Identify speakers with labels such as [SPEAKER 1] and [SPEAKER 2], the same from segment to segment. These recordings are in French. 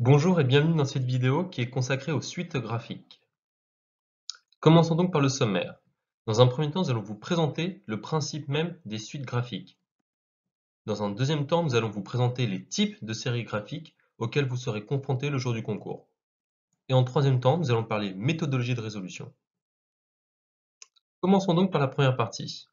[SPEAKER 1] Bonjour et bienvenue dans cette vidéo qui est consacrée aux suites graphiques. Commençons donc par le sommaire. Dans un premier temps, nous allons vous présenter le principe même des suites graphiques. Dans un deuxième temps, nous allons vous présenter les types de séries graphiques auxquelles vous serez confrontés le jour du concours. Et en troisième temps, nous allons parler méthodologie de résolution. Commençons donc par la première partie.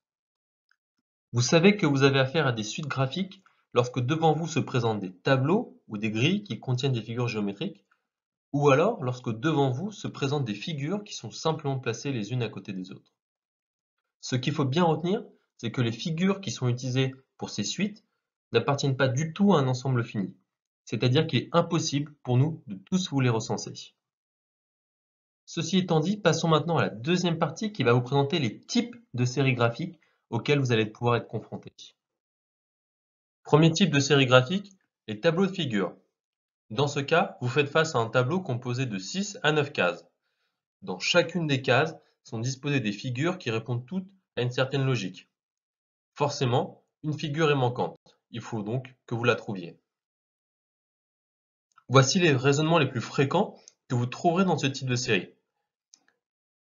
[SPEAKER 1] Vous savez que vous avez affaire à des suites graphiques lorsque devant vous se présentent des tableaux ou des grilles qui contiennent des figures géométriques, ou alors lorsque devant vous se présentent des figures qui sont simplement placées les unes à côté des autres. Ce qu'il faut bien retenir, c'est que les figures qui sont utilisées pour ces suites n'appartiennent pas du tout à un ensemble fini. C'est-à-dire qu'il est impossible pour nous de tous vous les recenser. Ceci étant dit, passons maintenant à la deuxième partie qui va vous présenter les types de séries graphiques auxquels vous allez pouvoir être confrontés. Premier type de série graphique, les tableaux de figures. Dans ce cas, vous faites face à un tableau composé de 6 à 9 cases. Dans chacune des cases sont disposées des figures qui répondent toutes à une certaine logique. Forcément, une figure est manquante. Il faut donc que vous la trouviez. Voici les raisonnements les plus fréquents que vous trouverez dans ce type de série.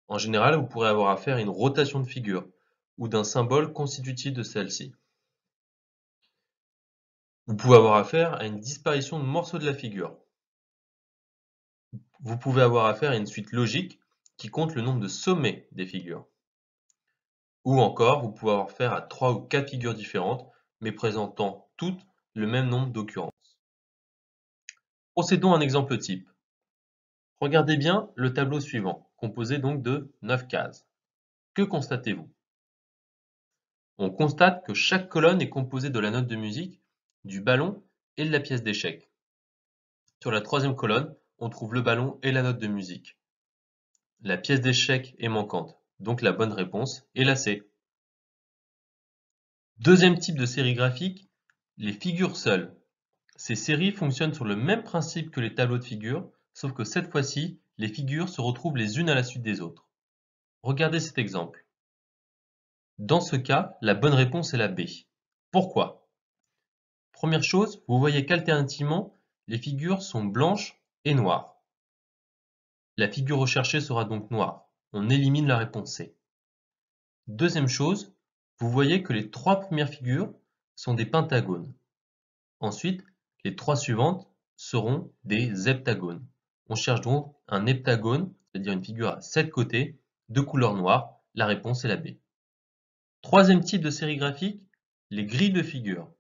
[SPEAKER 1] En général, vous pourrez avoir affaire à une rotation de figure ou d'un symbole constitutif de celle-ci. Vous pouvez avoir affaire à une disparition de morceaux de la figure. Vous pouvez avoir affaire à une suite logique qui compte le nombre de sommets des figures. Ou encore, vous pouvez avoir affaire à 3 ou 4 figures différentes, mais présentant toutes le même nombre d'occurrences. Procédons à un exemple type. Regardez bien le tableau suivant, composé donc de 9 cases. Que constatez-vous? On constate que chaque colonne est composée de la note de musique, du ballon et de la pièce d'échec. Sur la troisième colonne, on trouve le ballon et la note de musique. La pièce d'échec est manquante, donc la bonne réponse est la C. Deuxième type de série graphique, les figures seules. Ces séries fonctionnent sur le même principe que les tableaux de figures, sauf que cette fois-ci, les figures se retrouvent les unes à la suite des autres. Regardez cet exemple. Dans ce cas, la bonne réponse est la B. Pourquoi? Première chose, vous voyez qu'alternativement, les figures sont blanches et noires. La figure recherchée sera donc noire. On élimine la réponse C. Deuxième chose, vous voyez que les 3 premières figures sont des pentagones. Ensuite, les 3 suivantes seront des heptagones. On cherche donc un heptagone, c'est-à-dire une figure à 7 côtés, de couleur noire. La réponse est la B. Troisième type de série graphique, les grilles de figures.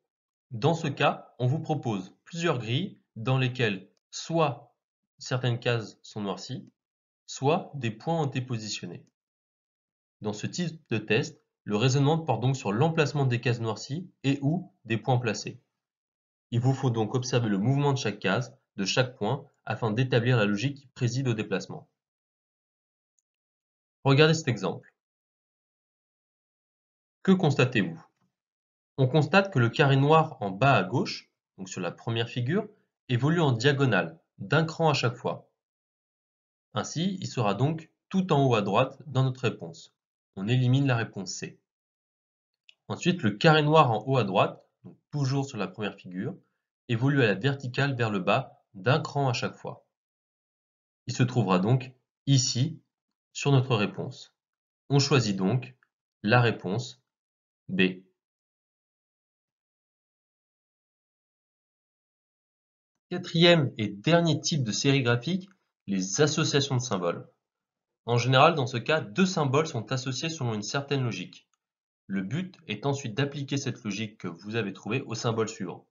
[SPEAKER 1] Dans ce cas, on vous propose plusieurs grilles dans lesquelles soit certaines cases sont noircies, soit des points ont été positionnés. Dans ce type de test, le raisonnement porte donc sur l'emplacement des cases noircies et ou des points placés. Il vous faut donc observer le mouvement de chaque case, de chaque point, afin d'établir la logique qui préside au déplacement. Regardez cet exemple. Que constatez-vous? On constate que le carré noir en bas à gauche, donc sur la première figure, évolue en diagonale, d'un cran à chaque fois. Ainsi, il sera donc tout en haut à droite dans notre réponse. On élimine la réponse C. Ensuite, le carré noir en haut à droite, donc toujours sur la première figure, évolue à la verticale vers le bas d'un cran à chaque fois. Il se trouvera donc ici sur notre réponse. On choisit donc la réponse B. Quatrième et dernier type de série graphique, les associations de symboles. En général, dans ce cas, 2 symboles sont associés selon une certaine logique. Le but est ensuite d'appliquer cette logique que vous avez trouvée au symbole suivant.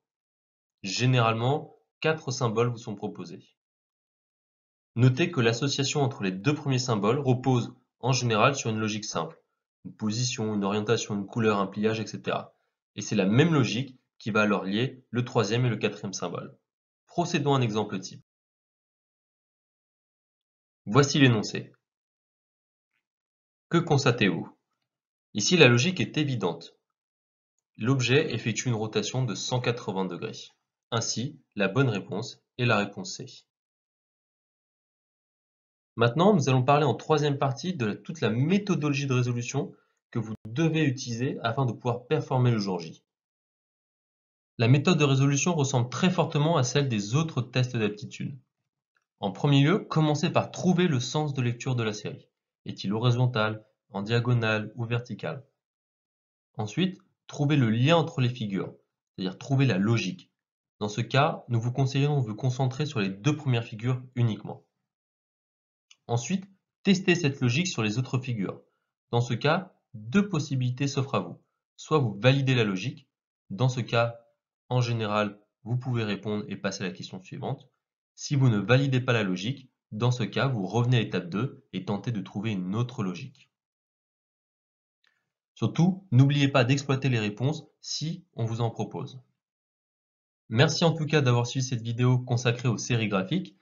[SPEAKER 1] Généralement, 4 symboles vous sont proposés. Notez que l'association entre les 2 premiers symboles repose en général sur une logique simple. Une position, une orientation, une couleur, un pliage, etc. Et c'est la même logique qui va alors lier le troisième et le quatrième symbole. Procédons à un exemple type. Voici l'énoncé. Que constatez-vous? Ici, la logique est évidente. L'objet effectue une rotation de 180 degrés. Ainsi, la bonne réponse est la réponse C. Maintenant, nous allons parler en troisième partie de toute la méthodologie de résolution que vous devez utiliser afin de pouvoir performer le jour J. La méthode de résolution ressemble très fortement à celle des autres tests d'aptitude. En premier lieu, commencez par trouver le sens de lecture de la série. Est-il horizontal, en diagonale ou vertical? Ensuite, trouvez le lien entre les figures, c'est-à-dire trouver la logique. Dans ce cas, nous vous conseillons de vous concentrer sur les deux premières figures uniquement. Ensuite, testez cette logique sur les autres figures. Dans ce cas, deux possibilités s'offrent à vous. Soit vous validez la logique, dans ce cas, en général, vous pouvez répondre et passer à la question suivante. Si vous ne validez pas la logique, dans ce cas, vous revenez à l'étape 2 et tentez de trouver une autre logique. Surtout, n'oubliez pas d'exploiter les réponses si on vous en propose. Merci en tout cas d'avoir suivi cette vidéo consacrée aux séries graphiques.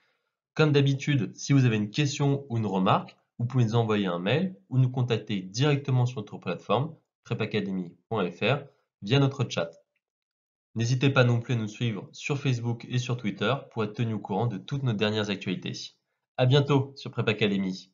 [SPEAKER 1] Comme d'habitude, si vous avez une question ou une remarque, vous pouvez nous envoyer un mail ou nous contacter directement sur notre plateforme prepacademy.fr via notre chat. N'hésitez pas non plus à nous suivre sur Facebook et sur Twitter pour être tenu au courant de toutes nos dernières actualités. À bientôt sur Prep Academy.